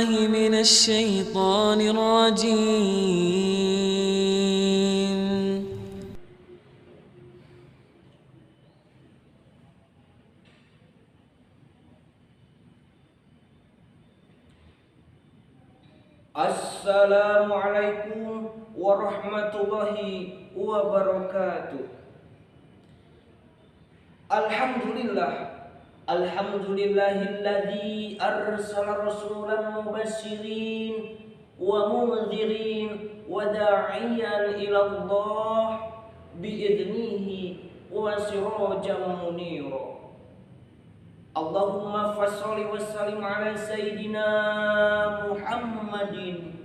بالله من الشيطان الرجيم. Assalamualaikum warahmatullahi wabarakatuh. Alhamdulillahilladzi arsala rasulan mubasysyirin wa mundzirin wa da'iyan ila Allah bi'idnihi wa sirajan munira. Allahumma fasholli wa sallim ala sayyidina Muhammadin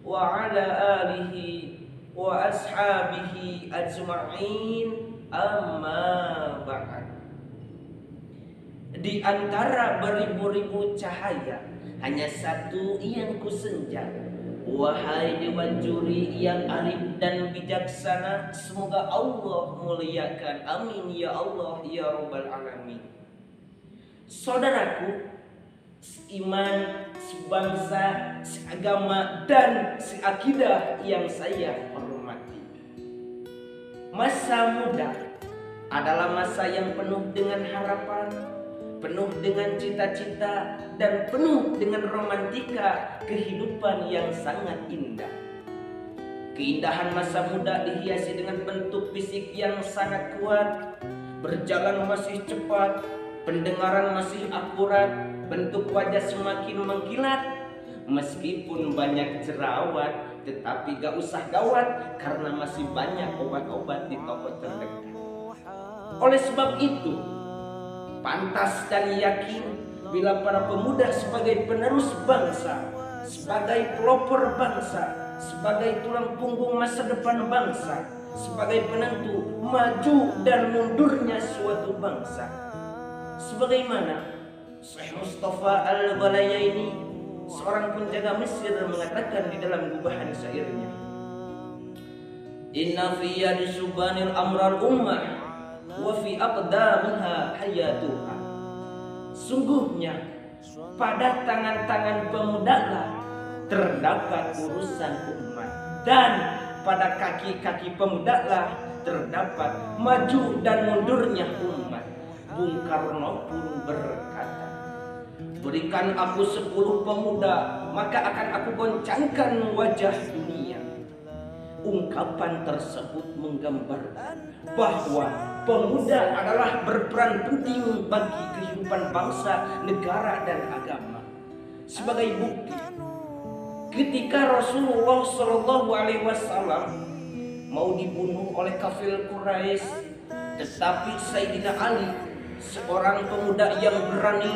wa ala alihi wa ashabihi ajma'in, amma ba'd. Di antara beribu-ribu cahaya hanya satu yang kusenja. Wahai dewan juri yang arif dan bijaksana, semoga Allah muliakan. Amin ya Allah ya rabbal alamin. Saudaraku, seiman, sebangsa, seagama, dan seakidah yang saya hormati, masa muda adalah masa yang penuh dengan harapan, penuh dengan cita-cita, dan penuh dengan romantika kehidupan yang sangat indah. Keindahan masa muda dihiasi dengan bentuk fisik yang sangat kuat, berjalan masih cepat, pendengaran masih akurat, bentuk wajah semakin mengkilat. Meskipun banyak jerawat, tetapi gak usah gawat karena masih banyak obat-obat di toko terdekat. Oleh sebab itu, pantas dan yakin bila para pemuda sebagai penerus bangsa, sebagai pelopor bangsa, sebagai tulang punggung masa depan bangsa, sebagai penentu maju dan mundurnya suatu bangsa. Sebagaimana Syekh Mustafa Al-Balayaini, seorang penjaga Mesir, mengatakan di dalam gubahan syairnya, inna fi yadi subanil amral ummah wa fi aqdamiha hayatuha. Sungguhnya pada tangan-tangan pemuda lah terdapat urusan umat, dan pada kaki-kaki pemuda lah terdapat maju dan mundurnya umat. Bung Karno pun berkata, berikan aku 10 pemuda, maka akan aku goncangkan wajah dunia. Ungkapan tersebut menggambarkan bahwa pemuda adalah berperan penting bagi kehidupan bangsa, negara, dan agama. Sebagai bukti, ketika Rasulullah SAW mau dibunuh oleh kafir Quraisy, tetapi Sayyidina Ali, seorang pemuda yang berani,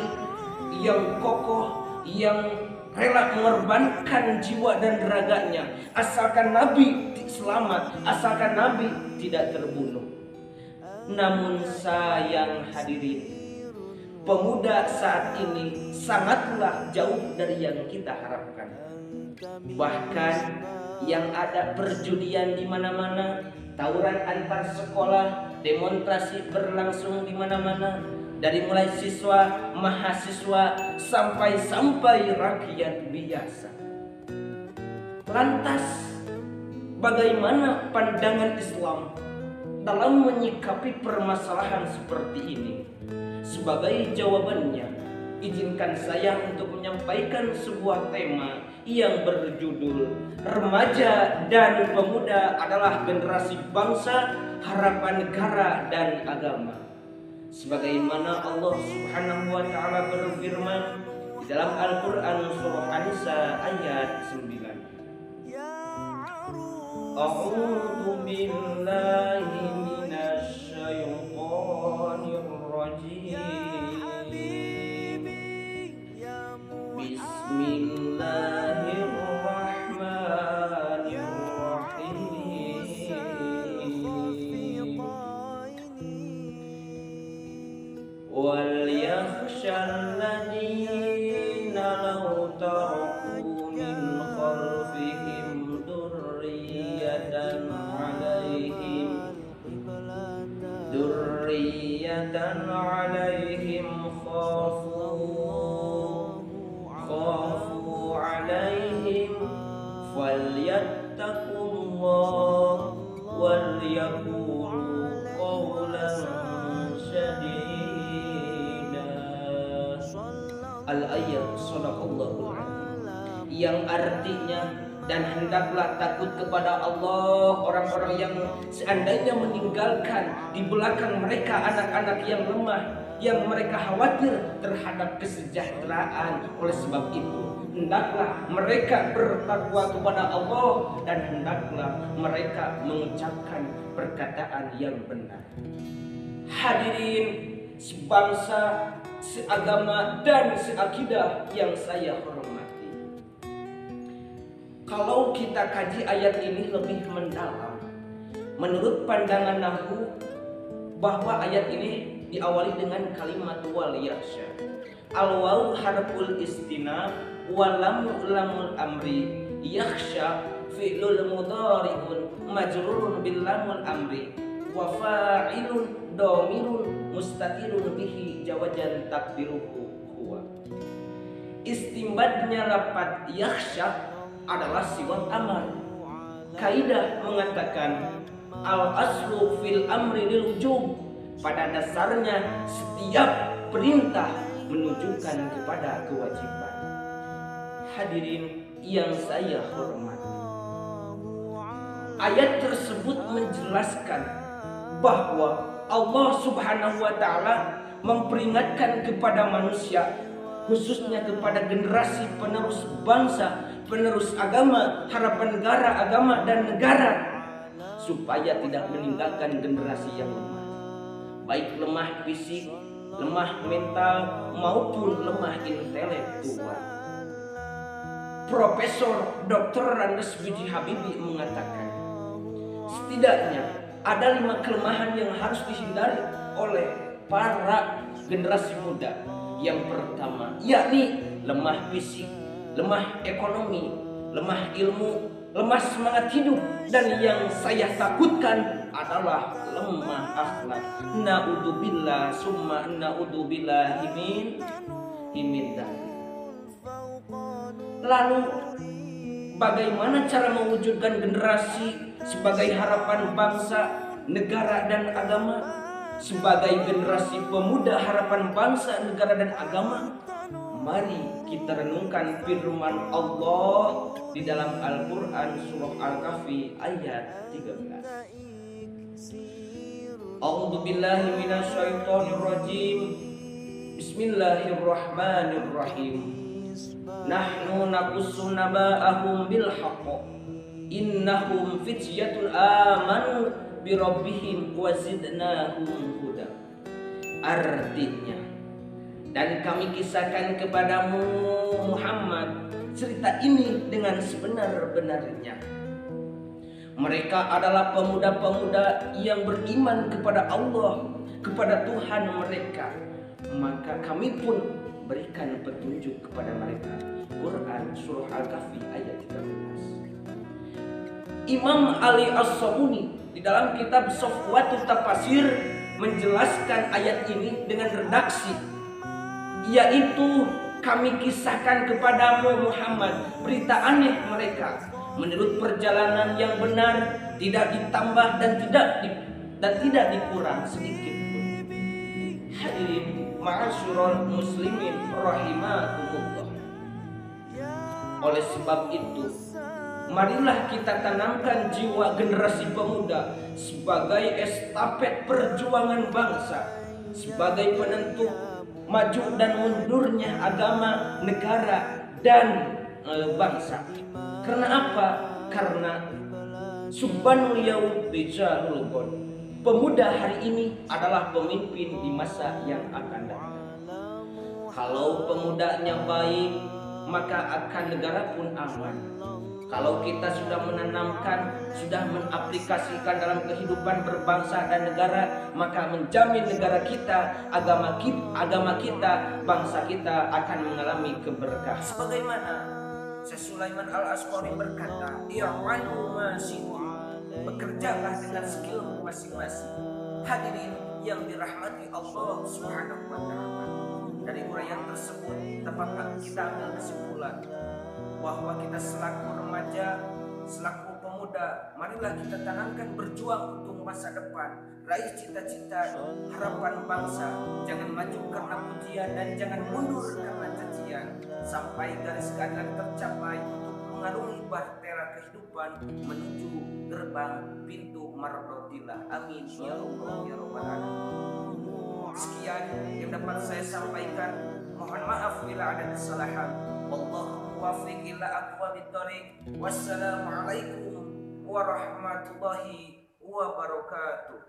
yang kokoh, yang rela mengorbankan jiwa dan raganya asalkan Nabi selamat, asalkan Nabi tidak terbunuh. Namun sayang hadirin, pemuda saat ini sangatlah jauh dari yang kita harapkan. Bahkan yang ada perjudian di mana-mana, tawuran antar sekolah, demonstrasi berlangsung di mana-mana, dari mulai siswa, mahasiswa, sampai rakyat biasa. Lantas, bagaimana pandangan Islam dalam menyikapi permasalahan seperti ini? Sebagai jawabannya, izinkan saya untuk menyampaikan sebuah tema yang berjudul Remaja dan Pemuda adalah Generasi Bangsa, Harapan Negara dan Agama. Sebagaimana Allah Subhanahu wa taala berfirman di dalam Al-Qur'an surah An-Nisa ayat 9. A'udzu billahi minasy syaithanir rajim. وَلْيَخْشَى الَّذِينَ لَوْ تَرَكُوا مِنْ خَلْفِهِمْ ذُرِّيَّةً عَلَيْهِمْ خَافُوا Al-ayat sadaqallahul azim, yang artinya dan hendaklah takut kepada Allah orang-orang yang seandainya meninggalkan di belakang mereka anak-anak yang lemah, yang mereka khawatir terhadap kesejahteraan. Oleh sebab itu hendaklah mereka bertakwa kepada Allah dan hendaklah mereka mengucapkan perkataan yang benar. Hadirin sebangsa, seagama dan seakidah yang saya hormati, kalau kita kaji ayat ini lebih mendalam, menurut pandangan nahwu bahwa ayat ini diawali dengan kalimat wal yakhsha. Al-waw harful istinaf wa lam lamul amri, yakhsha fi'lul mudhari'un majrurun bil lamul amri wa fa'ilun dhamirun mustatirun bihi jawajan takdiruhu huwa. Istinbatnya lafaz yakhsha adalah siwak amar. Kaidah mengatakan al-aslu fil amri lil wujub, pada dasarnya setiap perintah menunjukkan kepada kewajiban. Hadirin yang saya hormati, ayat tersebut menjelaskan bahwa Allah Subhanahu wa taala memperingatkan kepada manusia, khususnya kepada generasi penerus bangsa, penerus agama, harapan negara, agama dan negara, supaya tidak meninggalkan generasi yang lemah, baik lemah fisik, lemah mental maupun lemah intelektual. Profesor Dr. Randes Wiji Habibie mengatakan, setidaknya ada 5 kelemahan yang harus dihindari oleh para generasi muda. Yang pertama yakni lemah fisik, lemah ekonomi, lemah ilmu, lemah semangat hidup, dan yang saya takutkan adalah lemah akhlak. Naudzubillah summa naudzubillah min dzalik. Lalu bagaimana cara mewujudkan generasi sebagai harapan bangsa, negara dan agama? Sebagai generasi pemuda harapan bangsa, negara dan agama, mari kita renungkan firman Allah di dalam Al-Quran surah Al-Kahfi ayat 13. A'udzu billahi minasyaitonir rajim. Bismillahirrahmanirrahim. Nahnu naqussu naba'ahum bil haqq. Innahum fityatun amanu bi rabbihim wa zidnahum huda. Artinya, dan kami kisahkan kepadamu Muhammad cerita ini dengan sebenar-benarnya. Mereka adalah pemuda-pemuda yang beriman kepada Allah, kepada Tuhan mereka, maka kami pun berikan petunjuk kepada mereka. Quran surah Al-Kahfi ayat 13. Imam Ali As-Sabuni di dalam kitab Safwatut Tafasir menjelaskan ayat ini dengan redaksi, yaitu kami kisahkan kepadamu Muhammad berita aneh mereka menurut perjalanan yang benar, tidak ditambah dan tidak dikurang sedikit pun. Hadirin ma'asyiral muslimin rahimakumullah. Oleh sebab itu, marilah kita tanamkan jiwa generasi pemuda sebagai estafet perjuangan bangsa, sebagai penentu maju dan mundurnya agama, negara, dan bangsa. Karena apa? Karena subhanul yaum rijalul ghad. Pemuda hari ini adalah pemimpin di masa yang akan datang. Kalau pemudanya baik, maka akan negara pun aman. Kalau kita sudah menanamkan, sudah mengaplikasikan dalam kehidupan berbangsa dan negara, maka menjamin negara kita, agama kita, bangsa kita akan mengalami keberkahan. Sebagaimana Syekh Sulaiman Al-Asqari berkata, "I'malu ma syi'tum." Bekerjalah dengan skill masing-masing. Hadirin yang dirahmati Allah Subhanahu wa taala. Dari uraian tersebut dapat kita ambil kesimpulan bahwa kita selaku remaja, selaku pemuda muda, marilah kita tanamkan berjuang untuk masa depan. Raih cita-cita harapan bangsa. Jangan maju karena pujian dan jangan mundur karena cacian. Sampai garis keadilan tercapai untuk mengarungi bahtera kehidupan menuju gerbang pintu mardotillah. Amin ya Allah ya Rabbal alamin. Sekian yang dapat saya sampaikan. Mohon maaf bila ada kesalahan. Wallahu muwaffiq ila aqwamit thoriq. Wassalamualaikum warahmatullahi wabarakatuh.